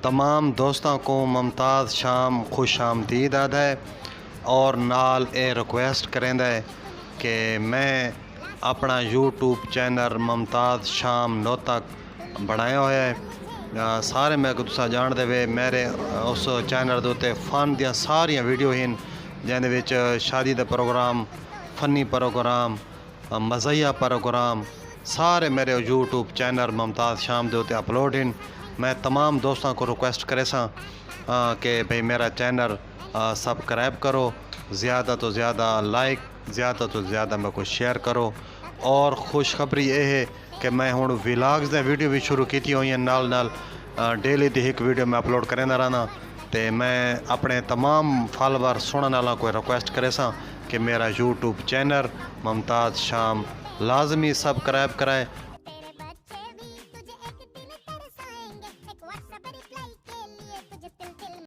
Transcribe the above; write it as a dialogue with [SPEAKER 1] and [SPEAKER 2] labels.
[SPEAKER 1] तमाम दोस्तों को मुमताज़ शाम खुश आमदीद आद है और नाल ए रिक्वेस्ट करेंदा है कि मैं अपना यूट्यूब चैनल मुमताज़ शाम नो तक बनाया हुआ है। सारे मैं तुसा जान दे मेरे उस चैनल के उत्ते फन दियाँ सारियां वीडियो हैं जिहदे विच शादी दे प्रोग्राम, फनी प्रोग्राम, मज़ाहिया प्रोग्राम सारे मेरे यूट्यूब चैनल मुमताज़ शाम के उत्ते अपलोड हैं। मैं तमाम दोस्तों को रिक्वेस्ट करे सा कि भाई मेरा चैनल सब्सक्राइब करो, ज़्यादा तो ज़्यादा लाइक, ज़्यादा तो ज़्यादा मेरे को शेयर करो। और खुशखबरी ये है कि मैं हुण व्लॉग्स दी वीडियो भी शुरू की हुई हैं, नाल नाल डेली दी एक वीडियो मैं अपलोड करेंदा रहना। तो मैं अपने तमाम फॉलोवर सुनने वालों को रिक्वेस्ट करे सा कि मेरा यूट्यूब चैनल मुमताज़ शाम लाजमी सब्सक्राइब कराए